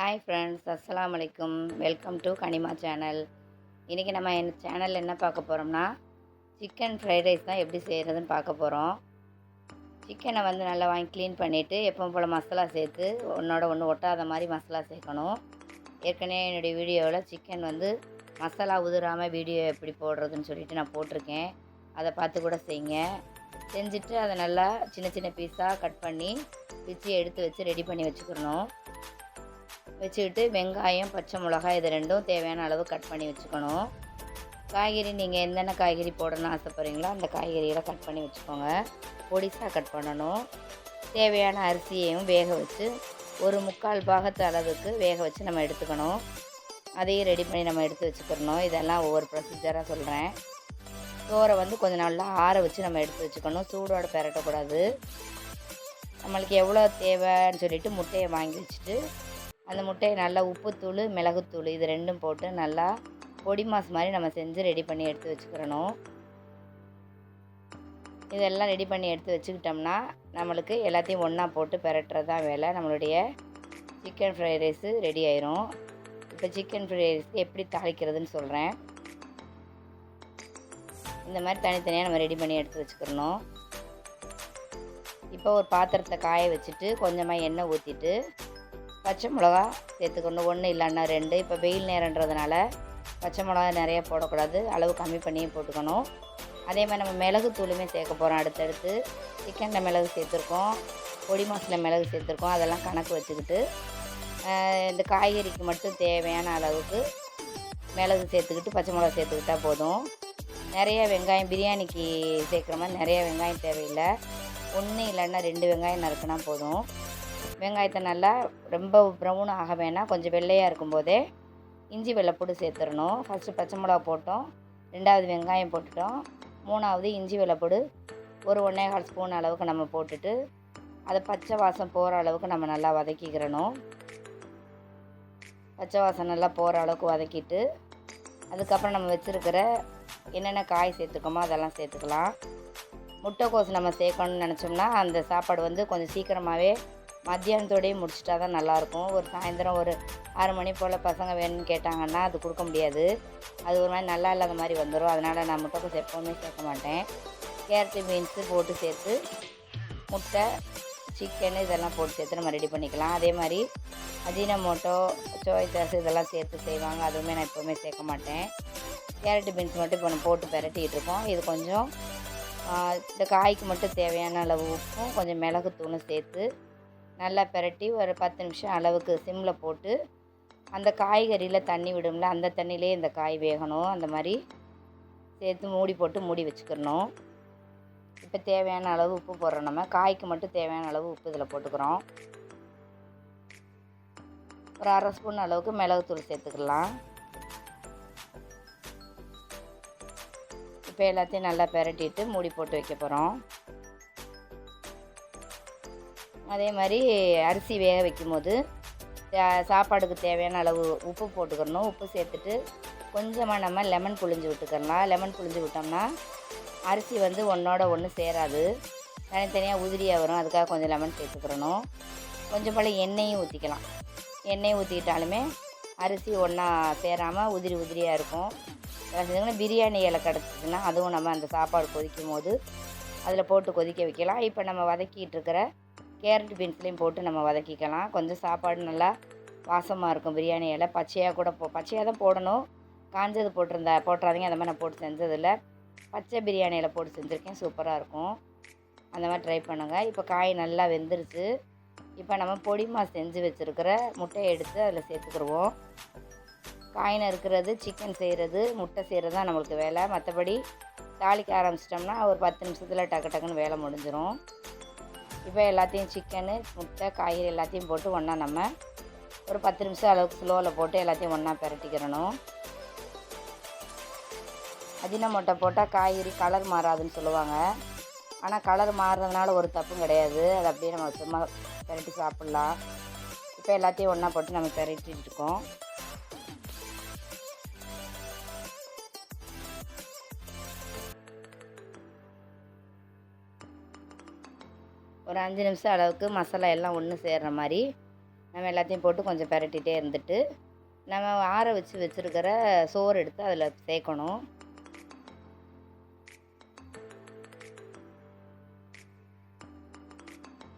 Hi friends, அஸ்ஸலாமு அலைக்கும். Welcome to Kanima channel. இன்றைக்கி நம்ம என் சேனலில் என்ன பார்க்க போகிறோம்னா, சிக்கன் ஃப்ரைட் ரைஸ் தான் எப்படி செய்கிறதுன்னு பார்க்க போகிறோம். சிக்கனை வந்து நல்லா வாங்கி க்ளீன் பண்ணிவிட்டு எப்பவும் போல் மசாலா சேர்த்து ஒன்றோட ஒன்று ஒட்டாத மாதிரி மசாலா சேர்க்கணும். ஏற்கனவே என்னுடைய வீடியோவில் சிக்கன் வந்து மசாலா உதிராமல் வீடியோ எப்படி போடுறதுன்னு சொல்லிட்டு நான் போட்டிருக்கேன். அதை பார்த்து கூட செய்யுங்க. செஞ்சுட்டு அதை நல்லா சின்ன சின்ன பீஸாக கட் பண்ணி பிச்சு எடுத்து வச்சு ரெடி பண்ணி வச்சுக்கணும். வச்சுக்கிட்டு வெங்காயம், பச்சை மிளகாய் இது ரெண்டும் தேவையான அளவு கட் பண்ணி வச்சுக்கணும். காய்கறி நீங்கள் என்னென்ன காய்கறி போடணும்னு ஆசைப்பட்றீங்களோ அந்த காய்கறிகளை கட் பண்ணி வச்சுக்கோங்க. பொடிசாக கட் பண்ணணும். தேவையான அரிசியையும் வேக வச்சு ஒரு 3/4 பாகத்து அளவுக்கு வேக வச்சு நம்ம எடுத்துக்கணும். அதையும் ரெடி பண்ணி நம்ம எடுத்து வச்சுக்கிறணும். இதெல்லாம் ஒவ்வொரு ப்ரொசீஜராக சொல்கிறேன். சோறை வந்து கொஞ்சம் நல்லா ஆற வச்சு நம்ம எடுத்து வச்சுக்கணும். சூடோடு பெரட்டக்கூடாது. நம்மளுக்கு எவ்வளோ தேவைன்னு சொல்லிவிட்டு முட்டையை வாங்கி வச்சுட்டு அந்த முட்டையை நல்லா உப்புத்தூள், மிளகுத்தூள் இது ரெண்டும் போட்டு நல்லா பொடி மாஸ் மாதிரி நம்ம செஞ்சு ரெடி பண்ணி எடுத்து வச்சுக்கிறணும். இதெல்லாம் ரெடி பண்ணி எடுத்து வச்சுக்கிட்டோம்னா நம்மளுக்கு எல்லாத்தையும் ஒன்றா போட்டு பெரட்டுறது தான் வேலை. நம்மளுடைய சிக்கன் ஃப்ரைட் ரைஸு ரெடி ஆயிரும். இப்போ சிக்கன் ஃப்ரைட் ரைஸ்க்கு எப்படி தாளிக்கிறதுன்னு சொல்கிறேன். இந்த மாதிரி தனித்தனியாக நம்ம ரெடி பண்ணி எடுத்து வச்சுக்கிறணும். இப்போ ஒரு பாத்திரத்தை காய வச்சுட்டு கொஞ்சமாக எண்ணெய் ஊற்றிட்டு பச்சை மிளகா சேர்த்துக்கணும். 1 இல்லைன்னா 2. இப்போ வெயில் நேரன்றதுனால பச்சை மிளகா நிறைய போடக்கூடாது. அளவு கம்மி பண்ணியே போட்டுக்கணும். அதே மாதிரி நம்ம மிளகு தூளுமே சேர்க்க போகிறோம். அடுத்தடுத்து சிக்கனில் மிளகு சேர்த்துருக்கோம், பொடி மாசில் மிளகு சேர்த்துருக்கோம். அதெல்லாம் கணக்கு வச்சுக்கிட்டு இந்த காய்கறிக்கு மட்டும் தேவையான அளவுக்கு மிளகு சேர்த்துக்கிட்டு பச்சை மிளகா சேர்த்துக்கிட்டால் போதும். நிறைய வெங்காயம் பிரியாணிக்கு சேர்க்குற மாதிரி நிறைய வெங்காயம் தேவையில்லை. 1 இல்லைன்னா 2 வெங்காயம் நறுக்குனா போதும். வெங்காயத்தை நல்லா ரொம்ப ப்ரௌன் ஆக வேணாம். கொஞ்சம் வெள்ளையாக இருக்கும்போதே இஞ்சி வெள்ளைப்பூடு சேர்த்துடணும். ஃபஸ்ட்டு பச்சை மிளகா போட்டோம், 2வது வெங்காயம் போட்டுட்டோம், 3வது இஞ்சி வெள்ளைப்பூடு ஒரு 1.25 ஸ்பூன் அளவுக்கு நம்ம போட்டுட்டு அதை பச்சை வாசம் போகிற அளவுக்கு நம்ம நல்லா வதக்கிக்கிறணும். பச்சை வாசம் நல்லா போகிற அளவுக்கு வதக்கிட்டு அதுக்கப்புறம் நம்ம வச்சுருக்கிற என்னென்ன காய் சேர்த்துக்கோமோ அதெல்லாம் சேர்த்துக்கலாம். முட்டைக்கோஸ் நம்ம சேர்க்கணும்னு நினச்சோம்னா அந்த சாப்பாடு வந்து கொஞ்சம் சீக்கிரமாகவே மத்தியானத்தோடையே முடிச்சிட்டா தான் நல்லாயிருக்கும். ஒரு சாயந்தரம் ஒரு 6 மணி போல் பசங்க வேணும்னு கேட்டாங்கன்னா அது கொடுக்க முடியாது. அது ஒரு மாதிரி நல்லா இல்லாத மாதிரி வந்துடும். அதனால் நான் முட்டைக்கோஸ் எப்போவுமே சேர்க்க மாட்டேன். கேரட்டு, பீன்ஸு போட்டு சேர்த்து முட்டை, சிக்கனு இதெல்லாம் போட்டு சேர்த்து நம்ம ரெடி பண்ணிக்கலாம். அதே மாதிரி அஜினமோட்டோ, சோய் சாஸ் இதெல்லாம் சேர்த்து செய்வாங்க. அதுவுமே நான் எப்போவுமே சேர்க்க மாட்டேன். கேரட்டு, பீன்ஸ் மட்டும் இப்போ நம்ம போட்டு பெரட்டிகிட்டு இருக்கோம். இது கொஞ்சம் இந்த காய்க்கு மட்டும் தேவையான அளவு உப்பும் கொஞ்சம் மிளகுத்தூளும் சேர்த்து நல்லா பெரட்டி ஒரு 10 நிமிஷம் அளவுக்கு சிம்மில் போட்டு அந்த காய்கறியில் தண்ணி விடும்ல அந்த தண்ணியிலே இந்த காய் வேகணும். அந்த மாதிரி சேர்த்து மூடி போட்டு மூடி வச்சுக்கிறணும். இப்போ தேவையான அளவு உப்பு போடுறோம். நம்ம காய்க்கு மட்டும் தேவையான அளவு உப்பு இதில் போட்டுக்கிறோம். ஒரு 1/2 ஸ்பூன் அளவுக்கு மிளகுத்தூள் சேர்த்துக்கலாம். இப்போ எல்லாத்தையும் நல்லா பெரட்டிட்டு மூடி போட்டு வைக்க போகிறோம். அதே மாதிரி அரிசி வேக வைக்கும்போது சாப்பாடுக்கு தேவையான அளவு உப்பு போட்டுக்கிறணும். உப்பு சேர்த்துட்டு கொஞ்சமாக நம்ம லெமன் புழிஞ்சு விட்டுக்கலாம். லெமன் புழிஞ்சு விட்டோம்னா அரிசி வந்து ஒன்றோட ஒன்று சேராது, தனித்தனியாக உதிரியாக வரும். அதுக்காக கொஞ்சம் லெமன் சேர்த்துக்கிறணும். கொஞ்சம் போல் எண்ணெயும் ஊற்றிக்கலாம். எண்ணெய் ஊற்றிக்கிட்டாலுமே அரிசி ஒன்றா சேராமல் உதிரி உதிரியாக இருக்கும். செஞ்சுங்கன்னா பிரியாணி இலை கிடச்சிதுன்னா அதுவும் நம்ம அந்த சாப்பாடு கொதிக்கும் போது அதில் போட்டு கொதிக்க வைக்கலாம். இப்போ நம்ம வதக்கிட்டு இருக்கிற கேரட், பீன்ஸ்லேயும் போட்டு நம்ம வதக்கிக்கலாம். கொஞ்சம் சாப்பாடு நல்லா வாசமாக இருக்கும். பிரியாணி இலை பச்சையாக கூட பச்சையாக தான் போடணும். காஞ்சது போட்டுறாதீங்க. அந்த மாதிரி நான் போட்டு செஞ்சதில்லை. பச்சை பிரியாணி இலை போட்டு செஞ்சுருக்கேன். சூப்பராக இருக்கும். அந்த மாதிரி ட்ரை பண்ணுங்கள். இப்போ காய் நல்லா வெந்துருச்சு. இப்போ நம்ம பொடிமா செஞ்சு வச்சுருக்கிற முட்டையை எடுத்து அதில் சேர்த்துக்கிடுவோம். காய் நறுக்கிறது, சிக்கன் செய்கிறது, முட்டை செய்கிறது தான் நம்மளுக்கு வேலை. மற்றபடி தாளிக்க ஆரம்பிச்சிட்டோம்னா ஒரு 10 நிமிஷத்தில் டக்குன்னு வேலை முடிஞ்சிடும். இப்போ எல்லாத்தையும் சிக்கனு, முட்டை, காய்கறி எல்லாத்தையும் போட்டு ஒன்றா நம்ம ஒரு 10 நிமிஷம் அளவுக்கு ஸ்லோவில் போட்டு எல்லாத்தையும் ஒன்றா பெரட்டிக்கிறணும். அஜினமோட்டோ போட்டால் காய்கறி கலர் மாறாதுன்னு சொல்லுவாங்க. ஆனால் கலர் மாறுறதுனால ஒரு தப்பும் கிடையாது. அது அப்படியே நம்ம சும்மா பெரட்டி சாப்பிட்லாம். இப்போ எல்லாத்தையும் ஒன்றா போட்டு நம்ம பெரட்டிட்டு இருக்கோம். ஒரு 5 நிமிஷம் அளவுக்கு மசாலா எல்லாம் ஒன்று சேர்கிற மாதிரி நம்ம எல்லாத்தையும் போட்டு கொஞ்சம் பெரட்டிகிட்டே இருந்துட்டு நம்ம ஆற வச்சுருக்கிற சோறு எடுத்து அதில் சேர்க்கணும்.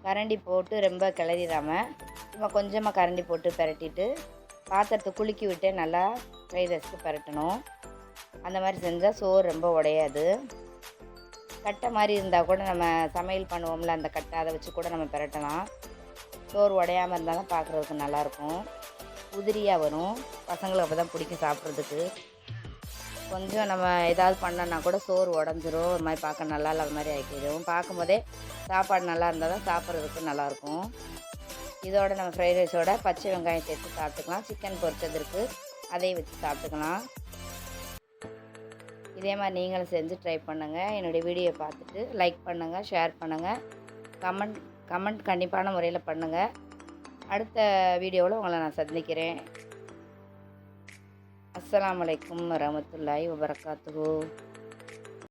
கரண்டி போட்டு ரொம்ப கிளறிடாமல் சும்மா கொஞ்சமாக கரண்டி போட்டு பெரட்டிட்டு பாத்திரத்தை குலுக்கி விட்டு நல்லா ஃப்ரைட் ரைஸ்க்கு பெரட்டணும். அந்த மாதிரி செஞ்சால் சோறு ரொம்ப உடையாது. கட்டை மாதிரி இருந்தால் கூட நம்ம சமையல் பண்ணுவோம்ல, அந்த கட்டை அதை வச்சு கூட நம்ம பெரட்டலாம். சோறு உடையாமல் இருந்தால் தான் பார்க்குறதுக்கு நல்லாயிருக்கும். உதிரியாக வரும். பசங்களுக்கு அப்போ தான் பிடிக்கும் சாப்பிட்றதுக்கு. கொஞ்சம் நம்ம ஏதாவது பண்ணோன்னா கூட சோறு உடஞ்சிரும், ஒரு மாதிரி பார்க்க நல்லா இல்லாத மாதிரி ஆக்கிடும். பார்க்கும்போதே சாப்பாடு நல்லா இருந்தால் தான் சாப்பிட்றதுக்கு நல்லாயிருக்கும். இதோட நம்ம ஃப்ரைட் ரைஸோட பச்சை வெங்காயம் சேர்த்து சாப்பிட்டுக்கலாம். சிக்கன் பொரிச்சது இருக்குது, அதையும் வச்சு சாப்பிட்டுக்கலாம். இதே மாதிரி நீங்களும் செஞ்சு ட்ரை பண்ணுங்கள். என்னுடைய வீடியோ பார்த்துட்டு லைக் பண்ணுங்கள், ஷேர் பண்ணுங்கள், கமெண்ட் கண்டிப்பான முறையில் பண்ணுங்கள். அடுத்த வீடியோவில் உங்களை நான் சந்திக்கிறேன். அஸ்ஸலாமு அலைக்கும் வரஹ்மத்துல்லாஹி வபரகாத்துஹு.